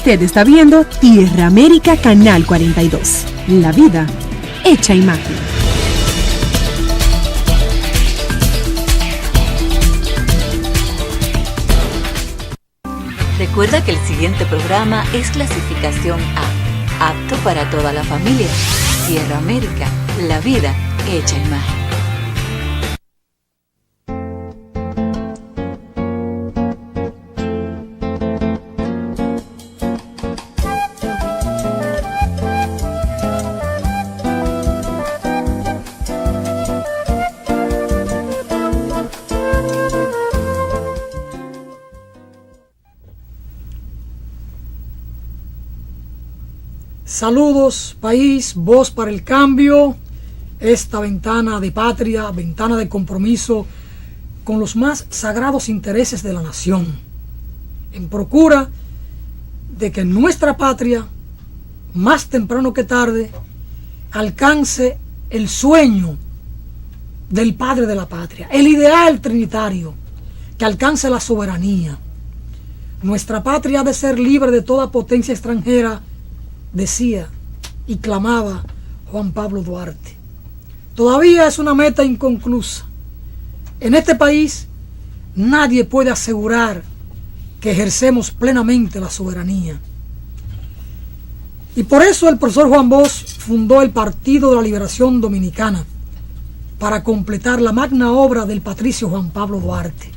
Usted está viendo Tierra América Canal 42. La vida hecha imagen. Recuerda que el siguiente programa es clasificación A, apto para toda la familia. Tierra América, la vida hecha imagen. Saludos, país, voz para el cambio, esta ventana de patria, ventana de compromiso con los más sagrados intereses de la nación, en procura de que nuestra patria, más temprano que tarde, alcance el sueño del padre de la patria, el ideal trinitario, que alcance la soberanía. Nuestra patria ha de ser libre de toda potencia extranjera, decía y clamaba Juan Pablo Duarte. Todavía es una meta inconclusa. En este país nadie puede asegurar que ejercemos plenamente la soberanía. Y por eso el profesor Juan Bosch fundó el Partido de la Liberación Dominicana, para completar la magna obra del patricio Juan Pablo Duarte.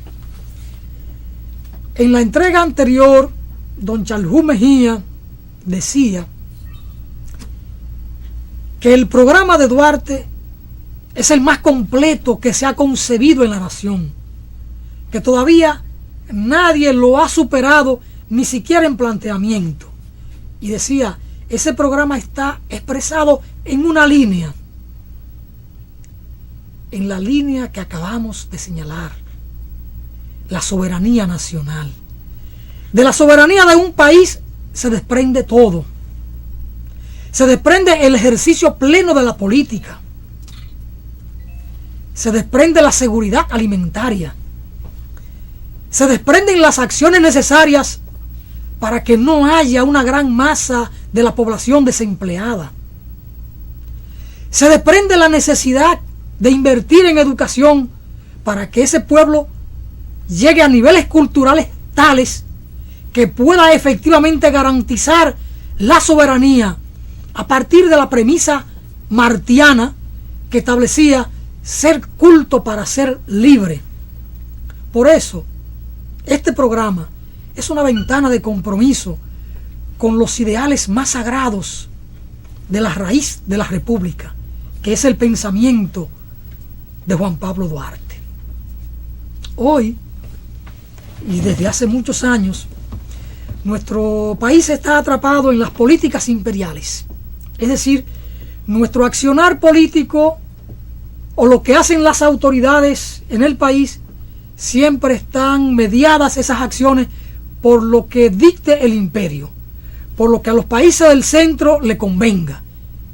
En la entrega anterior, don Chalhú Mejía decía que el programa de Duarte es el más completo que se ha concebido en la nación, que todavía nadie lo ha superado, ni siquiera en planteamiento. Y decía, ese programa está expresado en una línea, en la línea que acabamos de señalar, la soberanía nacional. De la soberanía de un país se desprende todo. Se desprende el ejercicio pleno de la política. Se desprende la seguridad alimentaria. Se desprenden las acciones necesarias para que no haya una gran masa de la población desempleada. Se desprende la necesidad de invertir en educación para que ese pueblo llegue a niveles culturales tales que pueda efectivamente garantizar la soberanía a partir de la premisa martiana que establecía ser culto para ser libre. Por eso, este programa es una ventana de compromiso con los ideales más sagrados de la raíz de la República, que es el pensamiento de Juan Pablo Duarte. Hoy, y desde hace muchos años, nuestro país está atrapado en las políticas imperiales. Es decir, nuestro accionar político o lo que hacen las autoridades en el país siempre están mediadas esas acciones por lo que dicte el imperio, por lo que a los países del centro le convenga.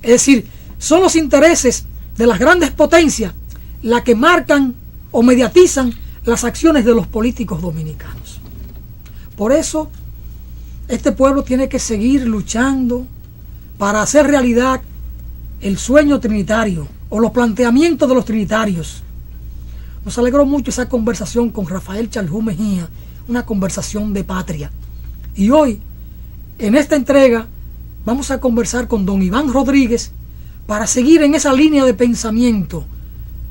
Es decir, son los intereses de las grandes potencias las que marcan o mediatizan las acciones de los políticos dominicanos. Por eso, este pueblo tiene que seguir luchando para hacer realidad el sueño trinitario o los planteamientos de los trinitarios. Nos alegró mucho esa conversación con Rafael Chalhú Mejía, una conversación de patria. Y hoy, en esta entrega, vamos a conversar con don Iván Rodríguez para seguir en esa línea de pensamiento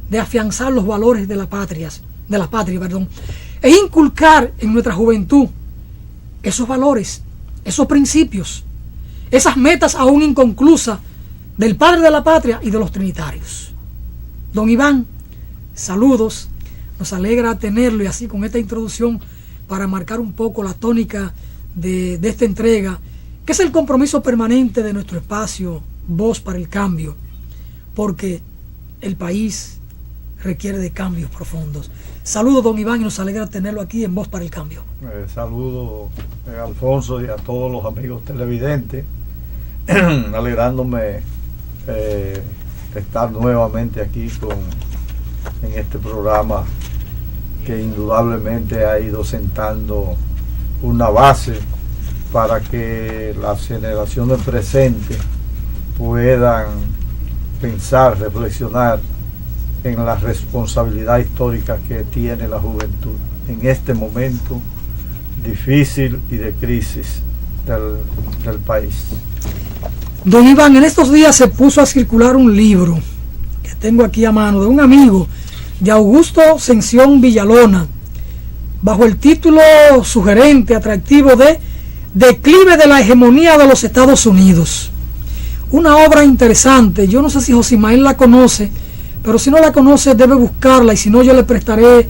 de afianzar los valores de la patria, e inculcar en nuestra juventud esos valores, esos principios, esas metas aún inconclusas del padre de la patria y de los trinitarios. Don Iván, saludos, nos alegra tenerlo, y así con esta introducción para marcar un poco la tónica de esta entrega, que es el compromiso permanente de nuestro espacio Voz para el Cambio, porque el país requiere de cambios profundos. Saludos, don Iván, y nos alegra tenerlo aquí en Voz para el Cambio. Saludos, Alfonso, y a todos los amigos televidentes, alegrándome estar nuevamente aquí en este programa que indudablemente ha ido sentando una base para que las generaciones presentes puedan pensar, reflexionar en la responsabilidad histórica que tiene la juventud en este momento difícil y de crisis del país. Don Iván, en estos días se puso a circular un libro que tengo aquí a mano de un amigo, de Augusto Sención Villalona, bajo el título sugerente, atractivo de Declive de la hegemonía de los Estados Unidos. Una obra interesante. Yo no sé si Josimael la conoce, pero si no la conoce debe buscarla, y si no yo le prestaré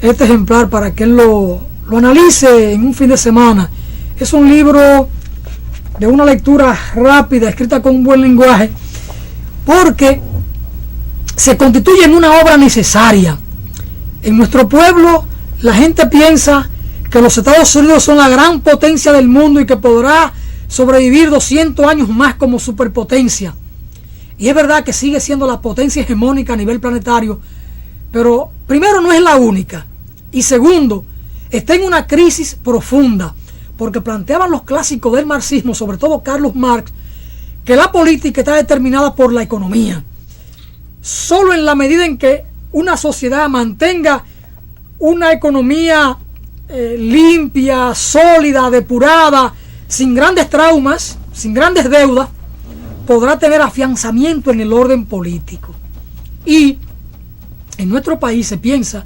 este ejemplar para que él lo analice en un fin de semana. Es un libro de una lectura rápida, escrita con un buen lenguaje, porque se constituye en una obra necesaria. En nuestro pueblo la gente piensa que los Estados Unidos son la gran potencia del mundo y que podrá sobrevivir 200 años más como superpotencia. Y es verdad que sigue siendo la potencia hegemónica a nivel planetario, pero primero no es la única, y segundo, está en una crisis profunda, porque planteaban los clásicos del marxismo, sobre todo Carlos Marx, que la política está determinada por la economía. Solo en la medida en que una sociedad mantenga una economía limpia, sólida, depurada, sin grandes traumas, sin grandes deudas, podrá tener afianzamiento en el orden político. Y en nuestro país se piensa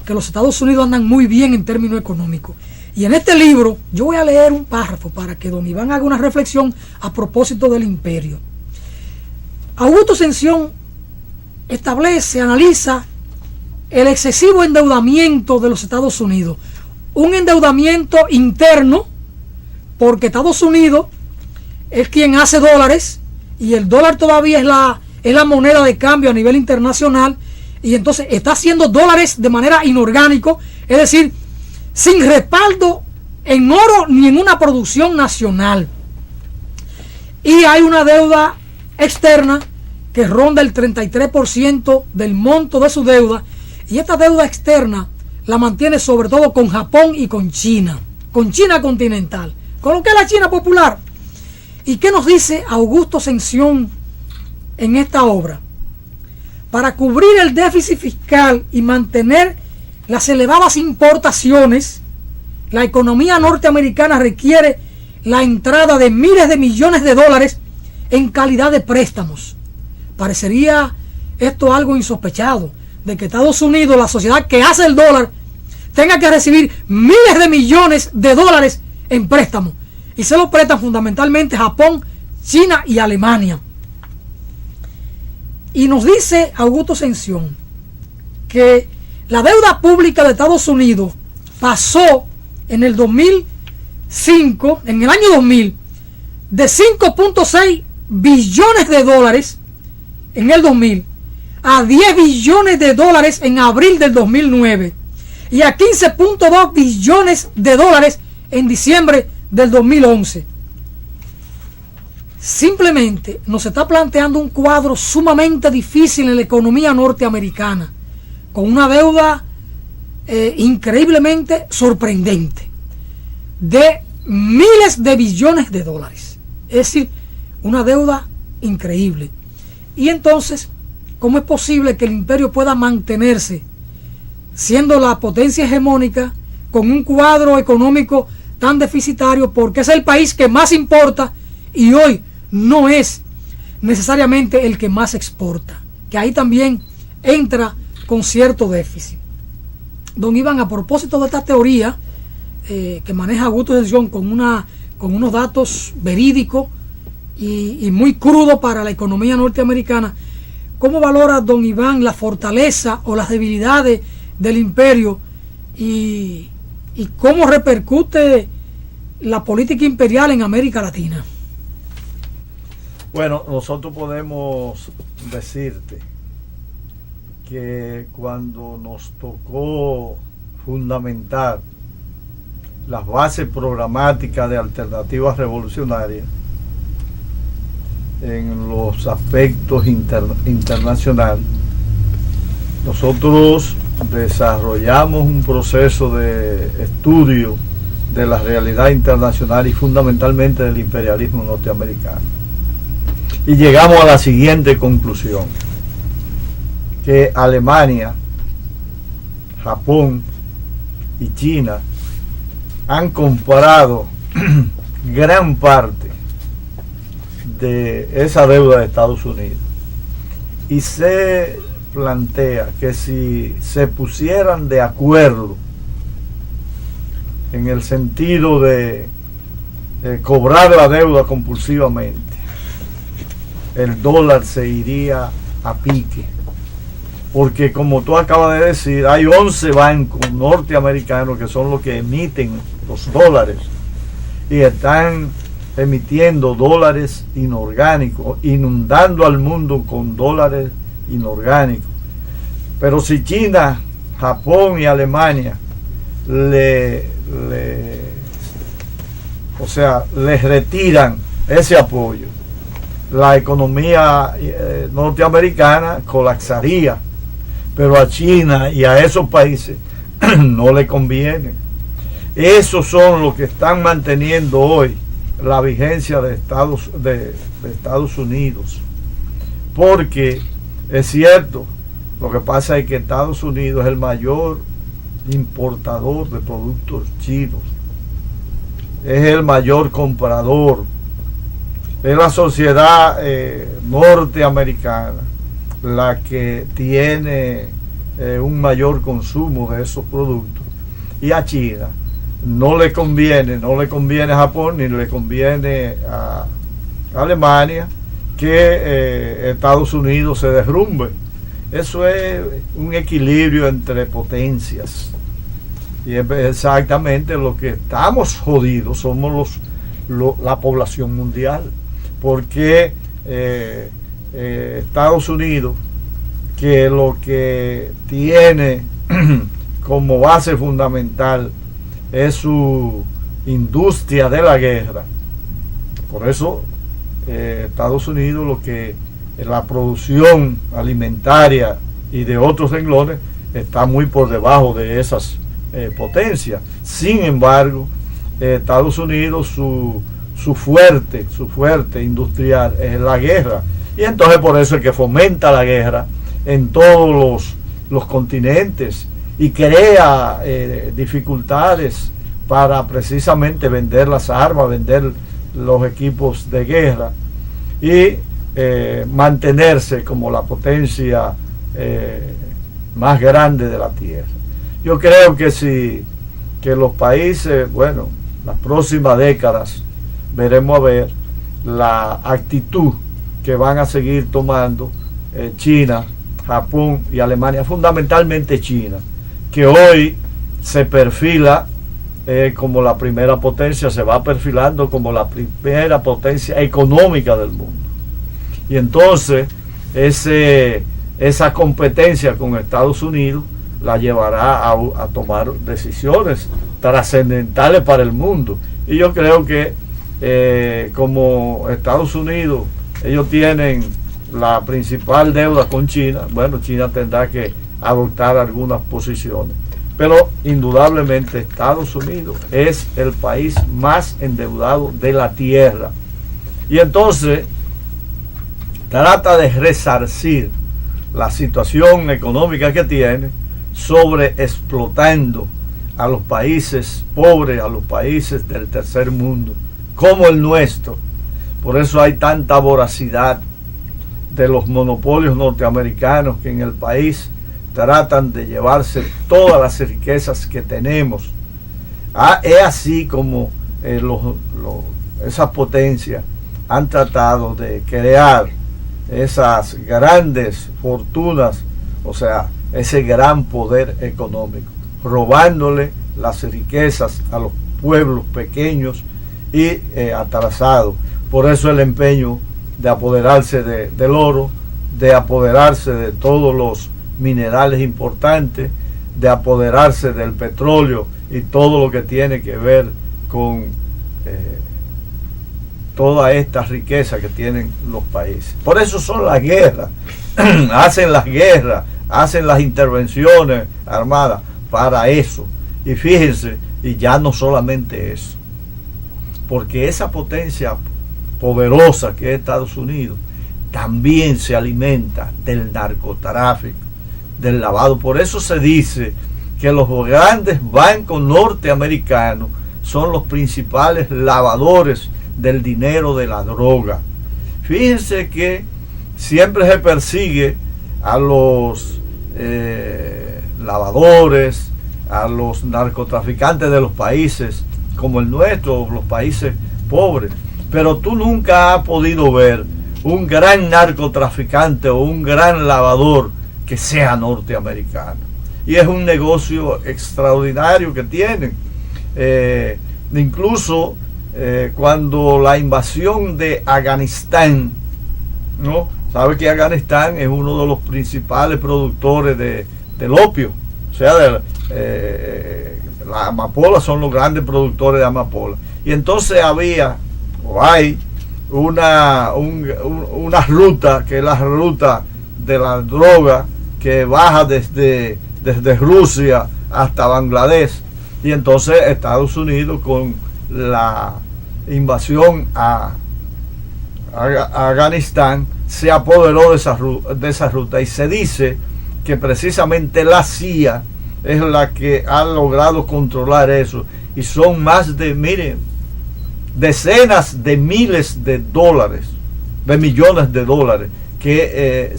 que los Estados Unidos andan muy bien en términos económicos. Y en este libro yo voy a leer un párrafo para que don Iván haga una reflexión a propósito del imperio. Augusto Sención establece, analiza el excesivo endeudamiento de los Estados Unidos. Un endeudamiento interno, porque Estados Unidos es quien hace dólares, y el dólar todavía es la moneda de cambio a nivel internacional, y entonces está haciendo dólares de manera inorgánico, es decir, sin respaldo en oro ni en una producción nacional. Y hay una deuda externa que ronda el 33% del monto de su deuda, y esta deuda externa la mantiene sobre todo con Japón y con China continental, con lo que es la China popular. ¿Y qué nos dice Augusto Sención en esta obra? Para cubrir el déficit fiscal y mantener las elevadas importaciones, la economía norteamericana requiere la entrada de miles de millones de dólares en calidad de préstamos. Parecería esto algo insospechado, de que Estados Unidos, la sociedad que hace el dólar, tenga que recibir miles de millones de dólares en préstamos. Y se lo prestan fundamentalmente Japón, China y Alemania. Y nos dice Augusto Sención que la deuda pública de Estados Unidos pasó en el 2005, en el año 2000, de 5.6 billones de dólares en el 2000 a 10 billones de dólares en abril del 2009 y a 15.2 billones de dólares en diciembre del 2011. Simplemente nos está planteando un cuadro sumamente difícil en la economía norteamericana, con una deuda increíblemente sorprendente de miles de billones de dólares. Es decir, una deuda increíble. Y entonces, ¿cómo es posible que el imperio pueda mantenerse siendo la potencia hegemónica con un cuadro económico tan deficitario? Porque es el país que más importa y hoy no es necesariamente el que más exporta, que ahí también entra con cierto déficit. Don Iván, a propósito de esta teoría que maneja Augusto Sención con unos datos verídicos y muy crudos para la economía norteamericana, ¿cómo valora don Iván la fortaleza o las debilidades del imperio y cómo repercute la política imperial en América Latina? Bueno, nosotros podemos decirte que cuando nos tocó fundamentar las bases programáticas de alternativas revolucionarias en los aspectos internacionales, nosotros desarrollamos un proceso de estudio de la realidad internacional y fundamentalmente del imperialismo norteamericano. Y llegamos a la siguiente conclusión, que Alemania, Japón y China han comprado gran parte de esa deuda de Estados Unidos, y se plantea que si se pusieran de acuerdo en el sentido de cobrar la deuda compulsivamente, el dólar se iría a pique, porque como tú acabas de decir, hay 11 bancos norteamericanos que son los que emiten los dólares y están emitiendo dólares inorgánicos, inundando al mundo con dólares inorgánicos. Pero si China, Japón y Alemania les retiran ese apoyo, la economía norteamericana colapsaría. Pero a China y a esos países no le conviene. Esos son los que están manteniendo hoy la vigencia de Estados Unidos. Porque es cierto, lo que pasa es que Estados Unidos es el mayor importador de productos chinos, es el mayor comprador, es la sociedad norteamericana la que tiene un mayor consumo de esos productos, y a China no le conviene a Japón ni le conviene a Alemania que Estados Unidos se derrumbe. Eso es un equilibrio entre potencias, y es exactamente lo que estamos jodidos, somos la población mundial, porque Estados Unidos, que lo que tiene como base fundamental es su industria de la guerra. Por eso Estados Unidos, la producción alimentaria y de otros renglones está muy por debajo de esas potencias. Sin embargo, Estados Unidos, su fuerte industrial es la guerra, y entonces por eso es que fomenta la guerra en todos los continentes y crea dificultades para precisamente vender las armas, vender los equipos de guerra y mantenerse como la potencia más grande de la tierra. Yo creo que los países, las próximas décadas veremos a ver la actitud que van a seguir tomando China, Japón y Alemania, fundamentalmente China, que hoy se perfila como la primera potencia, se va perfilando como la primera potencia económica del mundo. Y entonces esa competencia con Estados Unidos la llevará a tomar decisiones trascendentales para el mundo. Y yo creo que como Estados Unidos, ellos tienen la principal deuda con China, China tendrá que adoptar algunas posiciones, pero indudablemente Estados Unidos es el país más endeudado de la tierra, y entonces trata de resarcir la situación económica que tiene, sobre explotando a los países pobres, a los países del tercer mundo, como el nuestro. Por eso hay tanta voracidad de los monopolios norteamericanos, que en el país tratan de llevarse todas las riquezas que tenemos. Es así como esas potencias han tratado de crear esas grandes fortunas, o sea, ese gran poder económico, robándole las riquezas a los pueblos pequeños y atrasados. Por eso el empeño de apoderarse del oro, de apoderarse de todos los minerales importantes, de apoderarse del petróleo y todo lo que tiene que ver con toda esta riqueza que tienen los países. Por eso son las guerras, hacen las guerras, hacen las intervenciones armadas para eso. Y fíjense Y ya no solamente eso, porque esa potencia poderosa que es Estados Unidos también se alimenta del narcotráfico, del lavado. Por eso se dice que los grandes bancos norteamericanos son los principales lavadores del dinero de la droga. Fíjense que siempre se persigue a los lavadores, a los narcotraficantes de los países como el nuestro, los países pobres, pero tú nunca has podido ver un gran narcotraficante o un gran lavador que sea norteamericano. Y es un negocio extraordinario que tienen. Incluso cuando la invasión de Afganistán, ¿no? Sabe que Afganistán es uno de los principales productores del opio, o sea, la amapola, son los grandes productores de amapola. Y entonces hay una ruta, que es la ruta de la droga, que baja desde Rusia hasta Bangladesh. Y entonces Estados Unidos, con la invasión a Afganistán, se apoderó de esa ruta, y se dice que precisamente la CIA es la que ha logrado controlar eso, y son más de, miren, decenas de miles de dólares, de millones de dólares que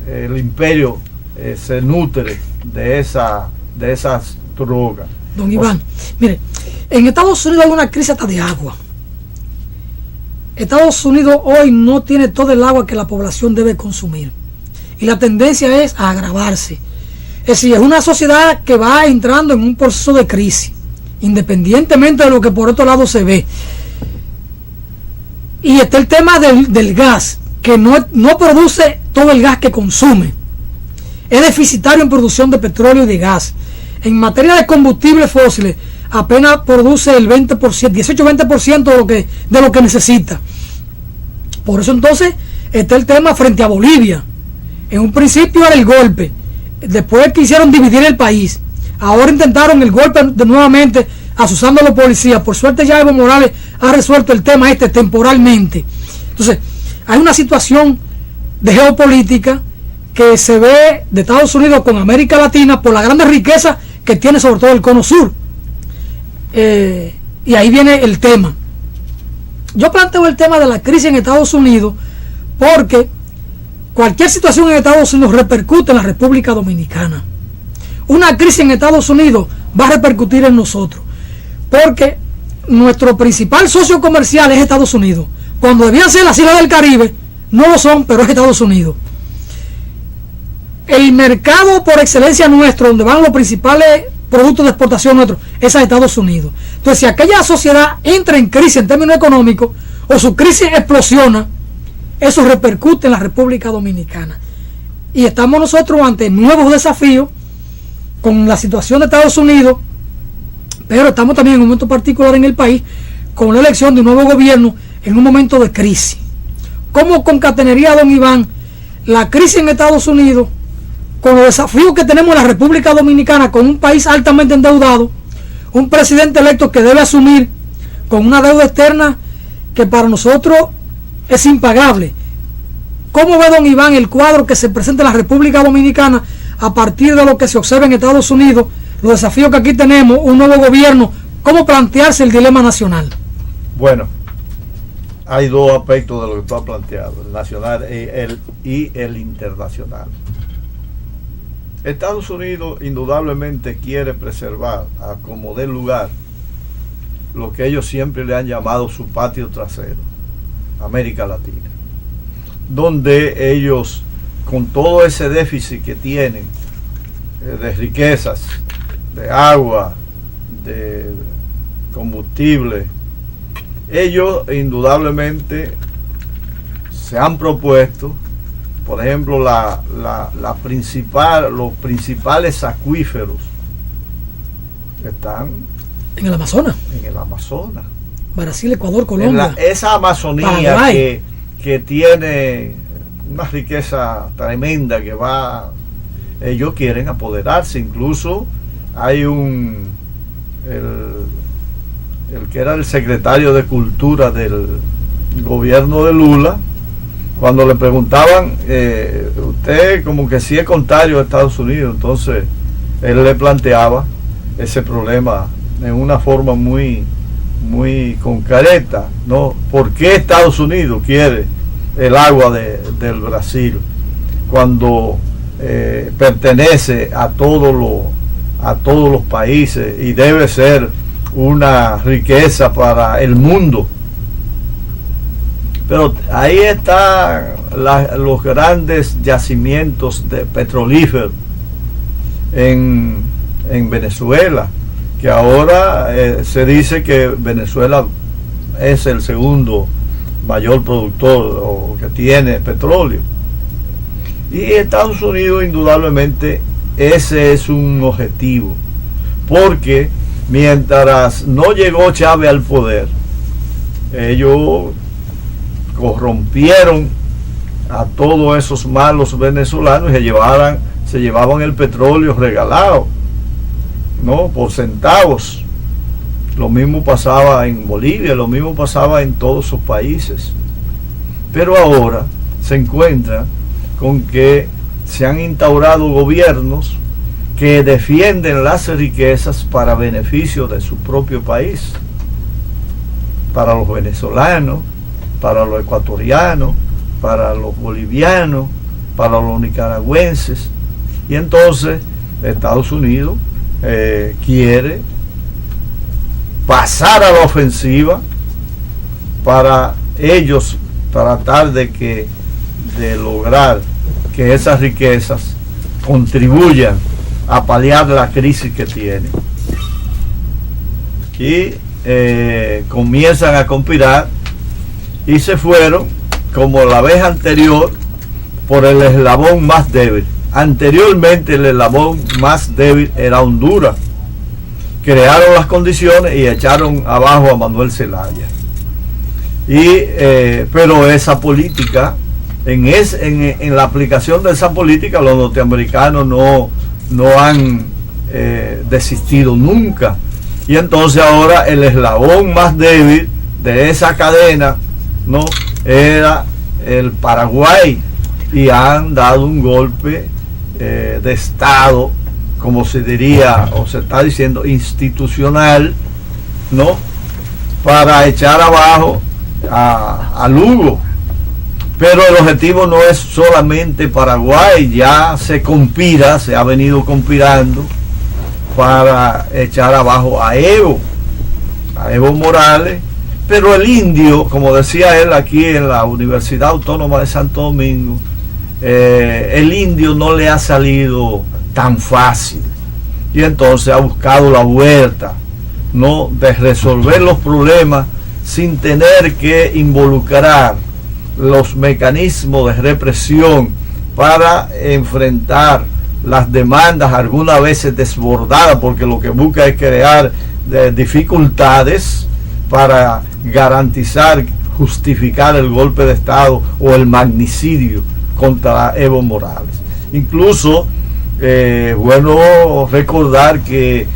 el imperio se nutre de esas drogas. Don Iván, mire, en Estados Unidos hay una crisis hasta de agua. Estados Unidos hoy no tiene todo el agua que la población debe consumir, y la tendencia es a agravarse. Es decir, es una sociedad que va entrando en un proceso de crisis, independientemente de lo que por otro lado se ve. Y está el tema del gas, que no produce todo el gas que consume. Es deficitario en producción de petróleo y de gas. En materia de combustibles fósiles, apenas produce el 20%, 18-20% de lo que necesita. Por eso entonces está el tema frente a Bolivia. En un principio era el golpe, después quisieron dividir el país, ahora intentaron el golpe nuevamente, asusando a los policías. Por suerte ya Evo Morales ha resuelto el tema temporalmente. Entonces hay una situación de geopolítica que se ve de Estados Unidos con América Latina por la grande riqueza que tiene, sobre todo el cono sur. Y ahí viene el tema. Yo planteo el tema de la crisis en Estados Unidos porque cualquier situación en Estados Unidos repercute en la República Dominicana. Una crisis en Estados Unidos va a repercutir en nosotros, porque nuestro principal socio comercial es Estados Unidos. Cuando debían ser las Islas del Caribe, no lo son, pero es Estados Unidos. El mercado por excelencia nuestro, donde van los principales productos de exportación nuestros, es a Estados Unidos. Entonces, si aquella sociedad entra en crisis en términos económicos, o su crisis explosiona, eso repercute en la República Dominicana. Y estamos nosotros ante nuevos desafíos con la situación de Estados Unidos, pero estamos también en un momento particular en el país con la elección de un nuevo gobierno en un momento de crisis. ¿Cómo concatenaría, don Iván, la crisis en Estados Unidos con los desafíos que tenemos en la República Dominicana, con un país altamente endeudado, un presidente electo que debe asumir con una deuda externa que para nosotros es impagable? ¿Cómo ve, don Iván, el cuadro que se presenta en la República Dominicana a partir de lo que se observa en Estados Unidos, los desafíos que aquí tenemos, un nuevo gobierno? ¿Cómo plantearse el dilema nacional? Bueno, hay dos aspectos de lo que tú has planteado, el nacional y el internacional. Estados Unidos indudablemente quiere preservar a como dé lugar lo que ellos siempre le han llamado su patio trasero, América Latina, donde ellos, con todo ese déficit que tienen de riquezas, de agua, de combustible, ellos indudablemente se han propuesto, por ejemplo, los principales acuíferos están en el Amazonas. En el Amazonas. Brasil, Ecuador, Colombia. Esa Amazonía que tiene una riqueza tremenda que va, ellos quieren apoderarse. Incluso hay un el que era el secretario de Cultura del gobierno de Lula, cuando le preguntaban, usted como que sí es contrario a Estados Unidos, entonces él le planteaba ese problema en una forma muy concreta, ¿no? ¿Por qué Estados Unidos quiere el agua del Brasil cuando pertenece a todos los países y debe ser una riqueza para el mundo? Pero ahí están los grandes yacimientos de petrolíferos en Venezuela, que ahora se dice que Venezuela es el segundo mayor productor o que tiene petróleo. Y Estados Unidos indudablemente ese es un objetivo, porque mientras no llegó Chávez al poder, ellos corrompieron a todos esos malos venezolanos y se llevaban el petróleo regalado, ¿no? Por centavos. Lo mismo pasaba en Bolivia, lo mismo pasaba en todos esos países. Pero ahora se encuentra con que se han instaurado gobiernos que defienden las riquezas para beneficio de su propio país, para los venezolanos, para los ecuatorianos, para los bolivianos, para los nicaragüenses. Y entonces Estados Unidos quiere pasar a la ofensiva para ellos tratar de lograr que esas riquezas contribuyan a paliar la crisis que tienen. Y comienzan a conspirar y se fueron, como la vez anterior, por el eslabón más débil. Anteriormente el eslabón más débil era Honduras. Crearon las condiciones y echaron abajo a Manuel Zelaya. Pero esa política, en la aplicación de esa política, los norteamericanos no han desistido nunca. Y entonces ahora el eslabón más débil de esa cadena, ¿no?, era el Paraguay, y han dado un golpe de Estado, como se diría o se está diciendo, institucional, ¿no?, para echar abajo a Lugo. Pero el objetivo no es solamente Paraguay, ya se ha venido conspirando para echar abajo a Evo Morales. Pero el indio, como decía él aquí en la Universidad Autónoma de Santo Domingo, el indio no le ha salido tan fácil, y entonces ha buscado la vuelta, ¿no?, de resolver los problemas sin tener que involucrar los mecanismos de represión para enfrentar las demandas, algunas veces desbordadas, porque lo que busca es crear dificultades para garantizar, justificar el golpe de Estado o el magnicidio contra Evo Morales. Incluso, bueno recordar que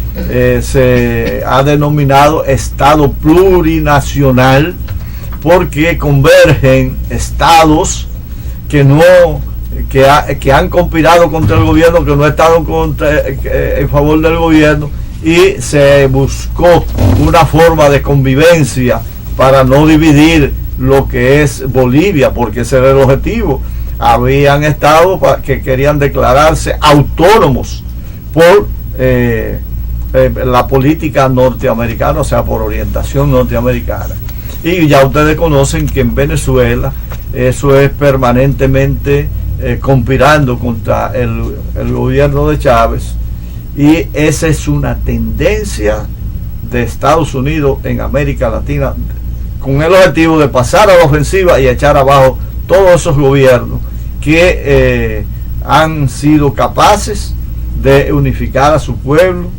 se ha denominado Estado plurinacional, porque convergen estados que han conspirado contra el gobierno, que no estaban en favor del gobierno, y se buscó una forma de convivencia para no dividir lo que es Bolivia, porque ese era el objetivo. Habían estados que querían declararse autónomos por la política norteamericana, o sea, por orientación norteamericana. Y ya ustedes conocen que en Venezuela eso es permanentemente conspirando contra el gobierno de Chávez, y esa es una tendencia de Estados Unidos en América Latina, con el objetivo de pasar a la ofensiva y echar abajo todos esos gobiernos que han sido capaces de unificar a su pueblo,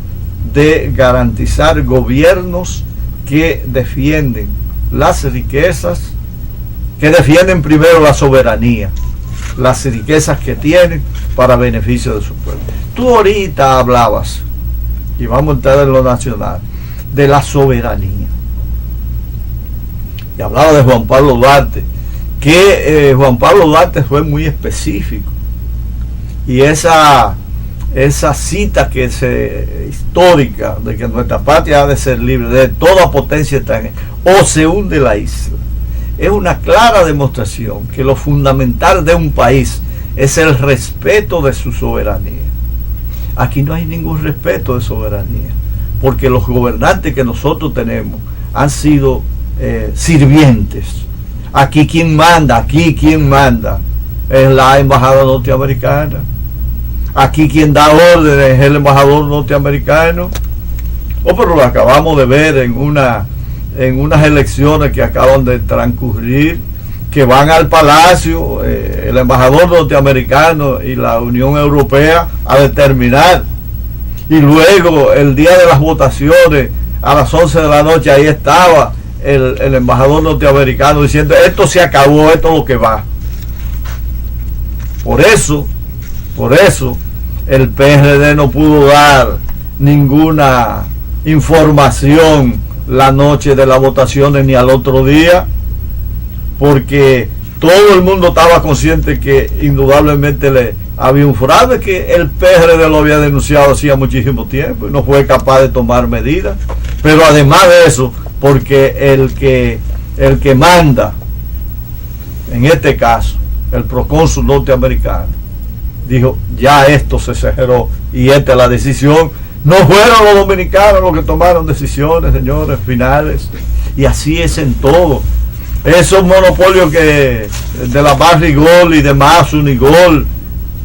de garantizar gobiernos que defienden las riquezas, que defienden primero la soberanía, las riquezas que tienen para beneficio de su pueblo. Tú ahorita hablabas, y vamos a entrar en lo nacional, de la soberanía. Y hablaba de Juan Pablo Duarte, que Juan Pablo Duarte fue muy específico. Y esa cita histórica de que nuestra patria ha de ser libre de toda potencia extranjera o se hunde la isla, es una clara demostración que lo fundamental de un país es el respeto de su soberanía. Aquí no hay ningún respeto de soberanía, porque los gobernantes que nosotros tenemos han sido sirvientes. Aquí quien manda es la embajada norteamericana. Aquí quien da órdenes es el embajador norteamericano. Pero lo acabamos de ver en unas elecciones que acaban de transcurrir, que van al Palacio el embajador norteamericano y la Unión Europea a determinar. Y luego el día de las votaciones a las 11 de la noche ahí estaba el embajador norteamericano diciendo: esto se acabó, esto es lo que va. Por eso el PRD no pudo dar ninguna información la noche de las votaciones ni al otro día, porque todo el mundo estaba consciente que indudablemente le había un fraude, que el PRD lo había denunciado hacía muchísimo tiempo y no fue capaz de tomar medidas. Pero además de eso, porque el que manda, en este caso, el procónsul norteamericano, dijo: ya esto se cerró y esta es la decisión. No fueron los dominicanos los que tomaron decisiones, señores, finales. Y así es en todo. Esos monopolios de la Barrigold y de Mass Unigol,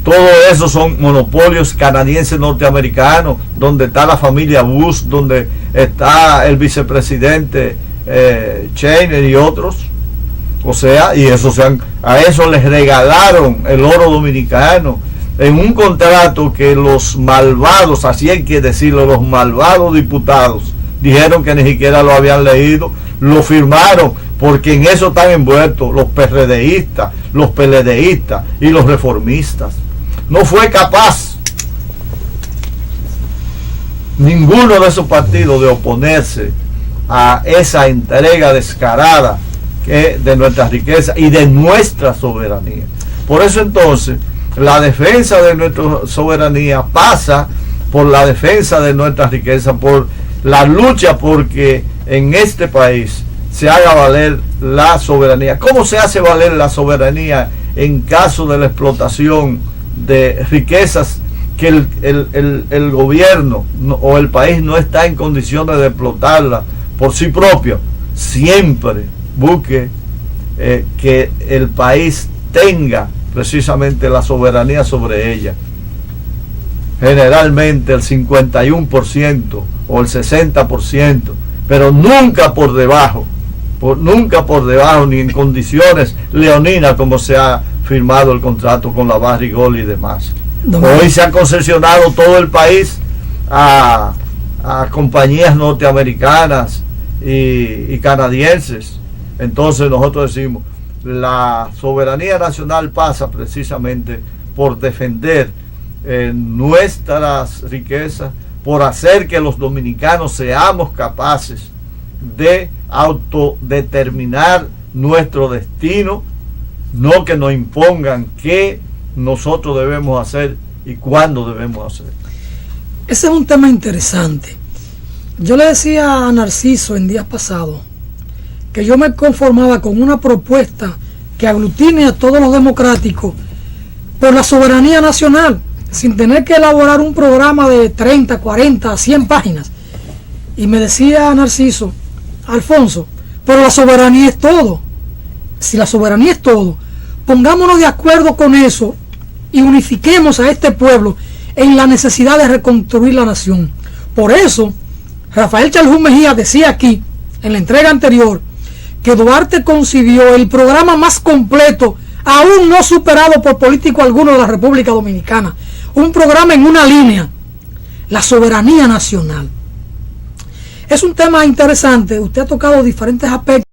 todo eso son monopolios canadienses norteamericanos, donde está la familia Bush, donde está el vicepresidente Cheney y otros. O sea, y a eso les regalaron el oro dominicano en un contrato que los malvados, así hay que decirlo, los malvados diputados dijeron que ni siquiera lo habían leído, lo firmaron, porque en eso están envueltos los PRDistas, los PLDistas y los reformistas. No fue capaz ninguno de esos partidos de oponerse a esa entrega descarada de nuestra riqueza y de nuestra soberanía. Por eso entonces la defensa de nuestra soberanía pasa por la defensa de nuestra riqueza, por la lucha porque en este país se haga valer la soberanía. ¿Cómo se hace valer la soberanía en caso de la explotación de riquezas que el gobierno o el país no está en condiciones de explotarla por sí propio? Siempre busque que el país tenga precisamente la soberanía sobre ella. Generalmente el 51% o el 60%, pero nunca por debajo ni en condiciones leoninas como se ha firmado el contrato con la Barrigold y demás. Hoy se ha concesionado todo el país a compañías norteamericanas y canadienses. Entonces nosotros decimos: la soberanía nacional pasa precisamente por defender nuestras riquezas, por hacer que los dominicanos seamos capaces de autodeterminar nuestro destino, no que nos impongan qué nosotros debemos hacer y cuándo debemos hacer. Ese es un tema interesante. Yo le decía a Narciso en días pasados que yo me conformaba con una propuesta que aglutine a todos los democráticos por la soberanía nacional, sin tener que elaborar un programa de 30, 40, 100 páginas. Y me decía Narciso: Alfonso, pero la soberanía es todo. Si la soberanía es todo, pongámonos de acuerdo con eso y unifiquemos a este pueblo en la necesidad de reconstruir la nación. Por eso, Rafael Chalhún Mejía decía aquí, en la entrega anterior, que Duarte concibió el programa más completo, aún no superado por político alguno de la República Dominicana. Un programa en una línea: la soberanía nacional. Es un tema interesante. Usted ha tocado diferentes aspectos